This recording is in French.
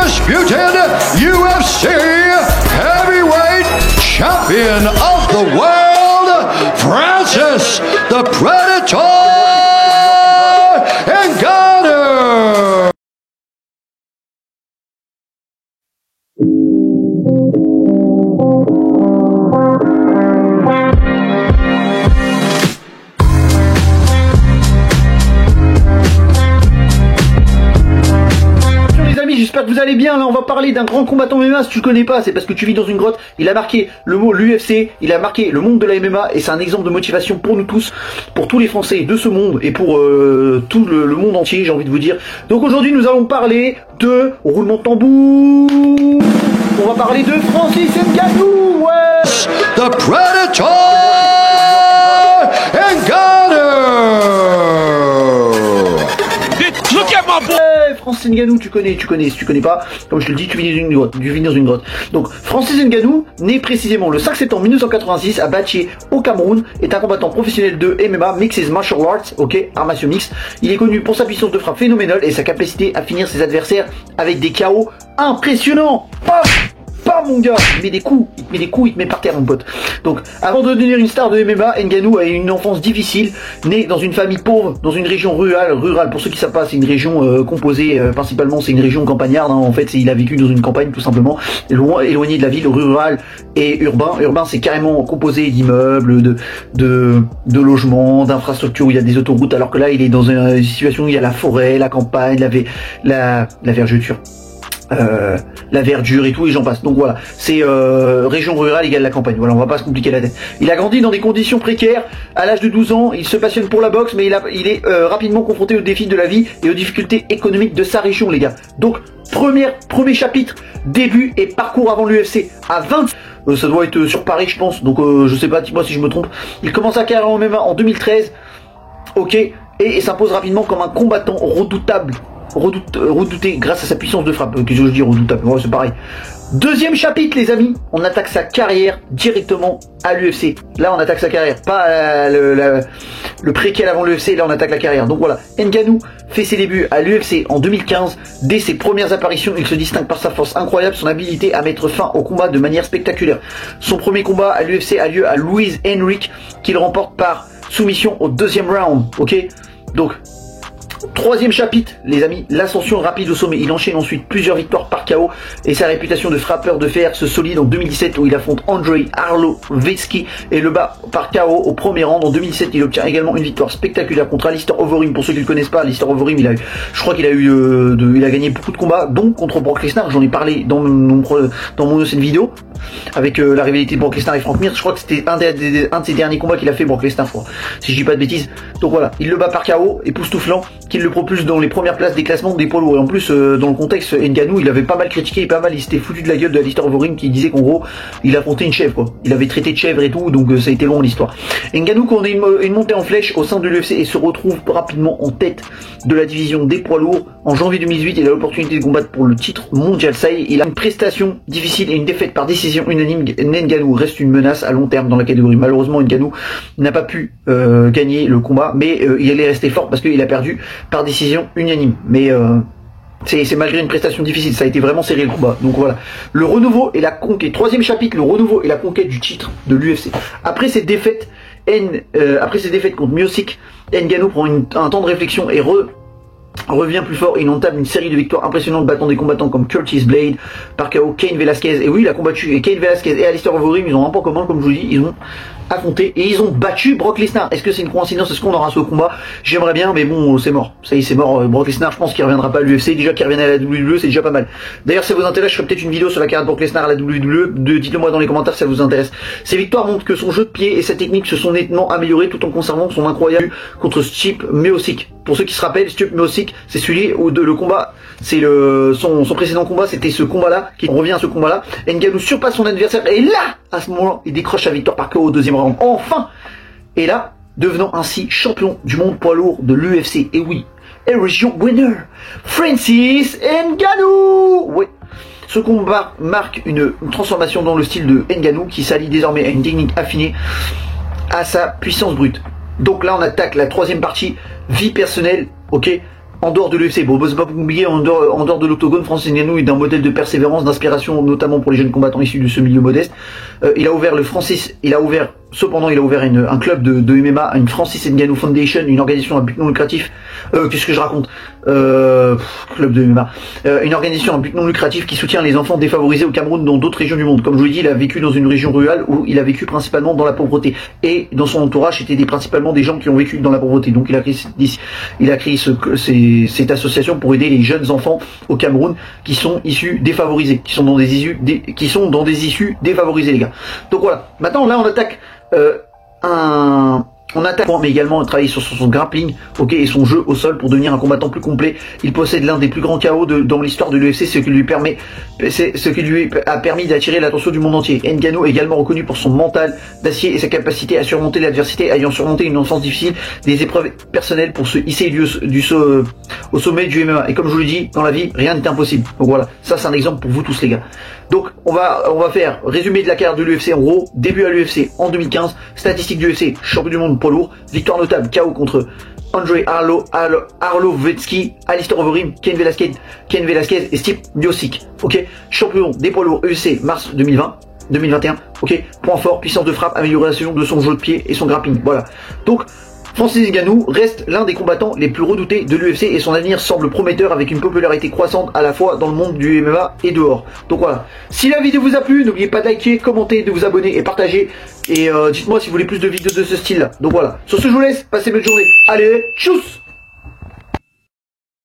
undisputed UFC heavyweight champion of the world, Francis the Predator Ngannou. J'espère que vous allez bien. Là on va parler d'un grand combattant MMA. Si tu connais pas, c'est parce que tu vis dans une grotte. Il a marqué le mot l'UFC, il a marqué le monde de la MMA, et c'est un exemple de motivation pour nous tous, pour tous les Français de ce monde et pour tout le monde entier, j'ai envie de vous dire. Donc aujourd'hui nous allons parler de roulement de tambour. On va parler de Francis Ngannou. Ouais. The Predator Ngannou. Look at my boy. Francis Ngannou, tu connais, si tu connais pas, comme je te le dis, tu vis dans une grotte. Donc, Francis Ngannou, né précisément le 5 septembre 1986 à Bathie, au Cameroun, est un combattant professionnel de MMA, Mixed Martial Arts, ok, arts martiaux mixtes. Il est connu pour sa puissance de frappe phénoménale et sa capacité à finir ses adversaires avec des KO impressionnants. Paf! Pas mon gars, il met des coups, il te met par terre mon pote. Donc avant de devenir une star de MMA, Ngannou a eu une enfance difficile, né dans une famille pauvre, dans une région rurale, pour ceux qui savent pas, c'est une région composée, principalement c'est une région campagnarde, hein, en fait il a vécu dans une campagne tout simplement, éloigné de la ville, rural et urbain. Urbain c'est carrément composé d'immeubles, de logements, d'infrastructures où il y a des autoroutes, alors que là il est dans une situation où il y a la forêt, la campagne, la vergeture. La verdure et tout et j'en passe. Donc voilà, c'est région rurale égale la campagne. Voilà, on va pas se compliquer la tête. Il a grandi dans des conditions précaires. À l'âge de 12 ans, il se passionne pour la boxe, mais il est rapidement confronté aux défis de la vie et aux difficultés économiques de sa région, les gars. Donc premier chapitre, début et parcours avant l'UFC. À 20, ça doit être sur Paris, je pense. Donc je sais pas, dis-moi si je me trompe. Il commence sa carrière en MMA en 2013. Ok, et s'impose rapidement comme un combattant redoutable. Redouté grâce à sa puissance de frappe. Qu'est-ce que je dis redoutable? Ouais, c'est pareil. Deuxième chapitre, les amis, on attaque sa carrière directement à l'UFC. Là, on attaque sa carrière, pas le préquel avant l'UFC. Là, on attaque la carrière. Donc voilà, Ngannou fait ses débuts à l'UFC en 2015. Dès ses premières apparitions, il se distingue par sa force incroyable, son habilité à mettre fin au combat de manière spectaculaire. Son premier combat à l'UFC a lieu à Louis Henrique, qu'il remporte par soumission au deuxième round. Ok, donc troisième chapitre, les amis, l'ascension rapide au sommet. Il enchaîne ensuite plusieurs victoires par KO et sa réputation de frappeur de fer se solide en 2017 où il affronte Andrei Arlovski et le bat par KO au premier round. En 2017, il obtient également une victoire spectaculaire contre Alistair Overeem. Pour ceux qui ne le connaissent pas, Alistair Overeem, je crois qu'il a il a gagné beaucoup de combats, donc contre Brock Lesnar. J'en ai parlé dans mon ancienne vidéo avec la rivalité de Brock Lesnar et Frank Mir. Je crois que c'était un de ses derniers combats qu'il a fait, Brock Lesnar, je crois, si je dis pas de bêtises. Donc voilà, il le bat par KO, époustouflant, qu'il le propulse dans les premières places des classements des poids lourds. Et en plus, dans le contexte, Ngannou, il avait pas mal critiqué, il s'était foutu de la gueule de Alistair Overeem qui disait qu'en gros, il affrontait une chèvre, quoi. Il avait traité de chèvre et tout, donc ça a été long l'histoire. Ngannou connaît une montée en flèche au sein de l'UFC et se retrouve rapidement en tête de la division des poids lourds. En janvier 2018, il a l'opportunité de combattre pour le titre mondial. Ça y est, il a une prestation difficile et une défaite par décision unanime. Ngannou reste une menace à long terme dans la catégorie. Malheureusement, Ngannou n'a pas pu gagner le combat, mais il est resté fort parce qu'il a perdu par décision unanime. Mais c'est malgré une prestation difficile, ça a été vraiment serré le combat. Donc voilà, le renouveau et la conquête. Troisième chapitre, le renouveau et la conquête du titre de l'UFC. Après cette défaite contre Miocic, Ngannou prend un temps de réflexion et revient plus fort. Il entame une série de victoires impressionnantes, battant des combattants comme Curtis Blade par KO, Cain Velasquez. Et oui, il a combattu et Cain Velasquez et Alistair Overeem. Ils ont un point commun, comme je vous dis, ils ont affronté et ils ont battu Brock Lesnar. Est-ce que c'est une coïncidence? Est-ce qu'on aura ce combat? J'aimerais bien, mais bon, c'est mort. Ça y est, c'est mort. Brock Lesnar, je pense qu'il reviendra pas à l'UFC. Déjà qu'il revienne à la WWE, c'est déjà pas mal. D'ailleurs, si ça vous intéresse, je ferai peut-être une vidéo sur la carrière de Brock Lesnar à la WWE. Dites-le moi dans les commentaires si ça vous intéresse. Ces victoires montrent que son jeu de pied et sa technique se sont nettement améliorés tout en conservant son incroyable contre Stipe Miocic. Pour ceux qui se rappellent, Stipe Miocic, c'est celui où le combat, c'est son précédent combat, c'était ce combat-là, qui revient à ce combat-là. Ngannou surpasse son adversaire et là, à ce moment-là, il décroche sa victoire par KO au deuxième round. Enfin! Et là, devenant ainsi champion du monde poids lourd de l'UFC. Et oui, Region Winner, Francis Ngannou! Oui. Ce combat marque une transformation dans le style de Ngannou qui s'allie désormais à une technique affinée à sa puissance brute. Donc là on attaque la troisième partie, vie personnelle, ok. en dehors de l'UFC, bon, c'est pas compliqué, en dehors de l'octogone, Francis Ngannou est un modèle de persévérance, d'inspiration, notamment pour les jeunes combattants issus de ce milieu modeste. Il a ouvert un club de MMA, une Francis Ngannou Foundation, une organisation à but non lucratif. Qu'est-ce que je raconte? Club de MMA. Une organisation à but non lucratif qui soutient les enfants défavorisés au Cameroun dans d'autres régions du monde. Comme je vous l'ai dit, il a vécu dans une région rurale où il a vécu principalement dans la pauvreté. Et dans son entourage, c'était principalement des gens qui ont vécu dans la pauvreté. Donc il a créé cette association pour aider les jeunes enfants au Cameroun qui sont issus défavorisés, qui sont dans des issues défavorisées, les gars. Donc voilà. Maintenant, là, on attaque mais également travailler sur son grappling, ok, et son jeu au sol pour devenir un combattant plus complet. Il possède l'un des plus grands KO dans l'histoire de l'UFC, ce qui lui a permis d'attirer l'attention du monde entier. Ngannou est également reconnu pour son mental d'acier et sa capacité à surmonter l'adversité, ayant surmonté une enfance difficile, des épreuves personnelles pour se hisser au sommet du MMA. Et comme je vous le dis, dans la vie, rien n'est impossible. Donc voilà, ça c'est un exemple pour vous tous, les gars. Donc on va faire résumé de la carrière de l'UFC en gros. Début à l'UFC en 2015, statistiques du UFC, champion du monde poids lourd, victoire notable, KO contre Andrei Arlovetsky, Alistair Overeem, Cain Velasquez et Stipe Miocic. Ok, champion des poids lourds UFC mars 2021. Ok, point fort, puissance de frappe, amélioration de son jeu de pied et son grappling. Voilà. Donc Francis Ngannou reste l'un des combattants les plus redoutés de l'UFC et son avenir semble prometteur avec une popularité croissante à la fois dans le monde du MMA et dehors. Donc voilà. Si la vidéo vous a plu, n'oubliez pas de liker, commenter, de vous abonner et partager. Et dites-moi si vous voulez plus de vidéos de ce style là. Donc voilà. Sur ce, je vous laisse. Passez une bonne journée. Allez, tchuss!